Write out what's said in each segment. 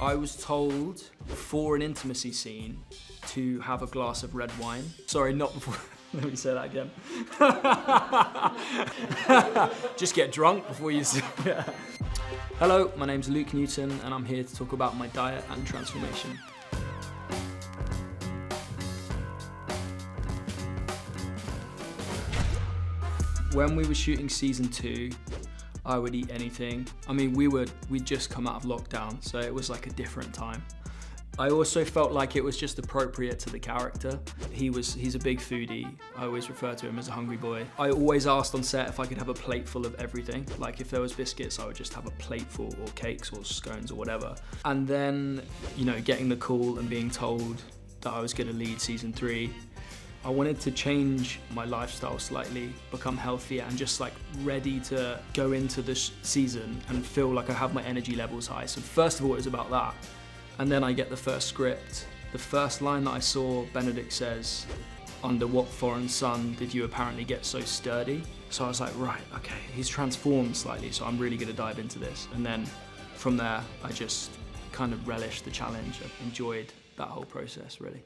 I was told before an intimacy scene to have a glass of red wine. Sorry, not before. Let me say that again. Just get drunk before you see. Hello, my name's Luke Newton and I'm here to talk about my diet and transformation. When we were shooting season 2, I would eat anything. I mean, we'd just come out of lockdown, so it was like a different time. I also felt like it was just appropriate to the character. He's a big foodie. I always refer to him as a hungry boy. I always asked on set if I could have a plate full of everything. Like if there was biscuits, I would just have a plate full, or cakes or scones or whatever. And then, you know, getting the call and being told that I was gonna lead season 3, I wanted to change my lifestyle slightly, become healthier and just like ready to go into this season and feel like I have my energy levels high. So first of all, it was about that. And then I get the first script. The first line that I saw, Benedict says, "Under what foreign sun did you apparently get so sturdy?" So I was like, right, okay, he's transformed slightly, so I'm really gonna dive into this. And then from there, I just kind of relished the challenge. I enjoyed that whole process, really.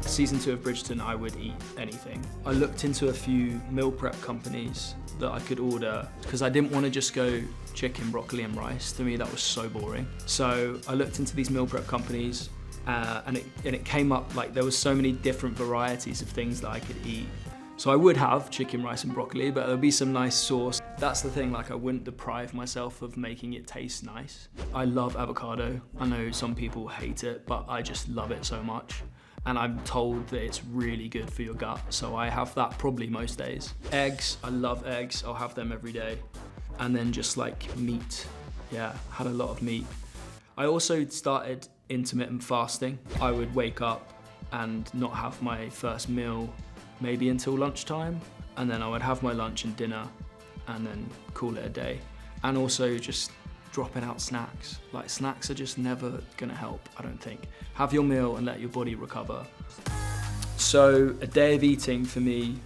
Season 2 of Bridgerton, I would eat anything. I looked into a few meal prep companies that I could order because I didn't want to just go chicken, broccoli and rice. To me, that was so boring. So I looked into these meal prep companies and it came up like there was so many different varieties of things that I could eat. So I would have chicken, rice and broccoli, but there'd be some nice sauce. That's the thing, like I wouldn't deprive myself of making it taste nice. I love avocado. I know some people hate it, but I just love it so much. And I'm told that it's really good for your gut, so I have that probably most days. Eggs, I love eggs, I'll have them every day. And then just like meat, yeah, had a lot of meat. I also started intermittent fasting. I would wake up and not have my first meal maybe until lunchtime, and then I would have my lunch and dinner and then call it a day. And also just dropping out snacks. Like snacks are just never gonna help, I don't think. Have your meal and let your body recover. So a day of eating for me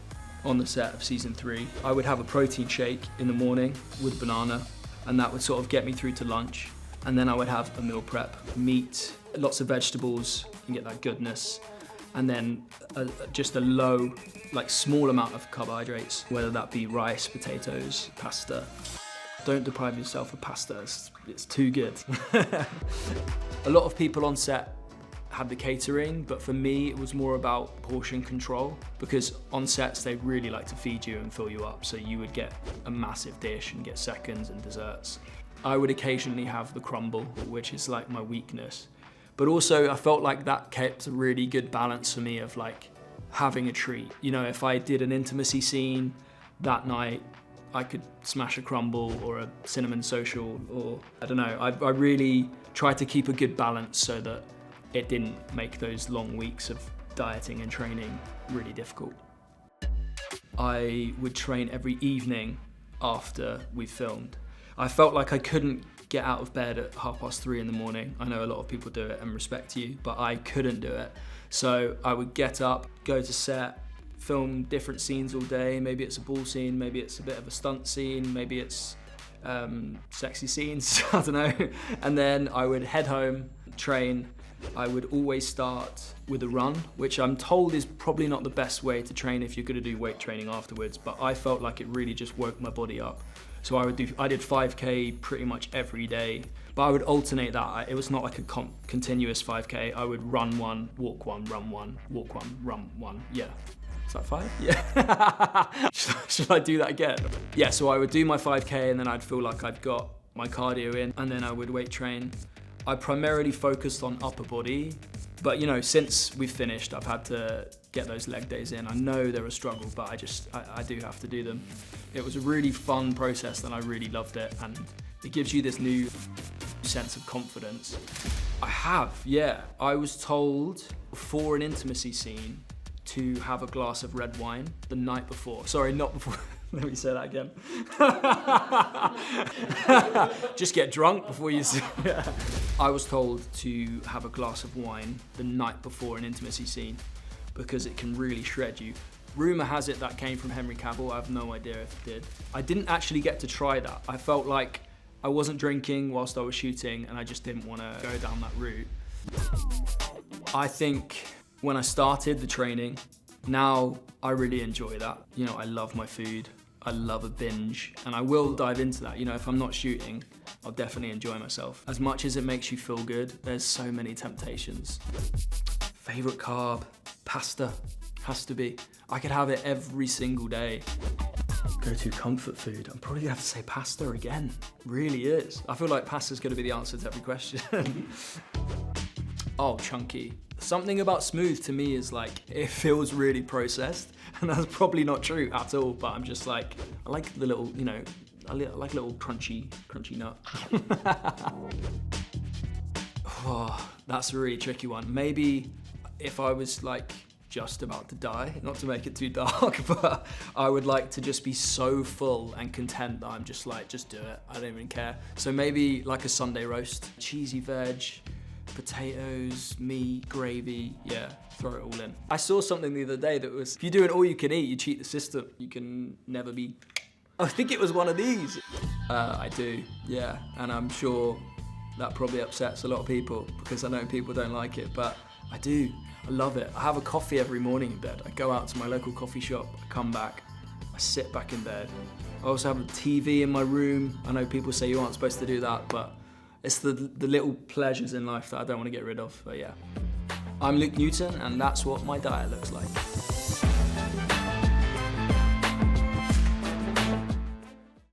on the set of season 3, I would have a protein shake in the morning with banana, and that would sort of get me through to lunch. And then I would have a meal prep, meat, lots of vegetables, and get that goodness. And then just a low, like small amount of carbohydrates, whether that be rice, potatoes, pasta. Don't deprive yourself of pasta, it's too good. A lot of people on set had the catering, but for me it was more about portion control, because on sets they really like to feed you and fill you up, so you would get a massive dish and get seconds and desserts. I would occasionally have the crumble, which is like my weakness. But also I felt like that kept a really good balance for me of like having a treat. You know, if I did an intimacy scene that night, I could smash a crumble or a cinnamon social, or I don't know. I really tried to keep a good balance so that it didn't make those long weeks of dieting and training really difficult. I would train every evening after we filmed. I felt like I couldn't get out of bed at 3:30 in the morning. I know a lot of people do it and respect you, but I couldn't do it. So I would get up, go to set, film different scenes all day. Maybe it's a ball scene, maybe it's a bit of a stunt scene, maybe it's sexy scenes, I don't know. And then I would head home, train. I would always start with a run, which I'm told is probably not the best way to train if you're gonna do weight training afterwards, but I felt like it really just woke my body up. So I did 5K pretty much every day, but I would alternate that. It was not like a continuous 5K. I would run one, walk one, run one, walk one, run one, yeah. Is that 5? Yeah. Should I do that again? Yeah, so I would do my 5K and then I'd feel like I'd got my cardio in, and then I would weight train. I primarily focused on upper body, but you know, since we've finished, I've had to get those leg days in. I know they're a struggle, but I do have to do them. It was a really fun process and I really loved it, and it gives you this new sense of confidence. I have, yeah. I was told before an intimacy scene to have a glass of red wine the night before. Sorry, not before. Let me say that again. Just get drunk before you see. I was told to have a glass of wine the night before an intimacy scene because it can really shred you. Rumour has it that came from Henry Cavill. I have no idea if it did. I didn't actually get to try that. I felt like I wasn't drinking whilst I was shooting, and I just didn't want to go down that route. I think when I started the training, now I really enjoy that. You know, I love my food, I love a binge, and I will dive into that. You know, if I'm not shooting, I'll definitely enjoy myself. As much as it makes you feel good, there's so many temptations. Favorite carb, pasta, has to be. I could have it every single day. Go-to comfort food, I'm probably gonna have to say pasta again. Really is. I feel like pasta's gonna be the answer to every question. Oh, chunky. Something about smooth to me is like, it feels really processed, and that's probably not true at all, but I'm just like, I like the little, you know, I like a little crunchy nut. Oh, that's a really tricky one. Maybe if I was like just about to die, not to make it too dark, but I would like to just be so full and content that I'm just like, just do it, I don't even care. So maybe like a Sunday roast, cheesy veg, potatoes, meat, gravy, yeah, throw it all in. I saw something the other day that was, if you do an all you can eat, you cheat the system. You can never be, I think it was one of these. I do, yeah, and I'm sure that probably upsets a lot of people because I know people don't like it, but I do. I love it. I have a coffee every morning in bed. I go out to my local coffee shop, I come back, I sit back in bed. I also have a TV in my room. I know people say you aren't supposed to do that, but it's the little pleasures in life that I don't want to get rid of, but yeah. I'm Luke Newton, and that's what my diet looks like.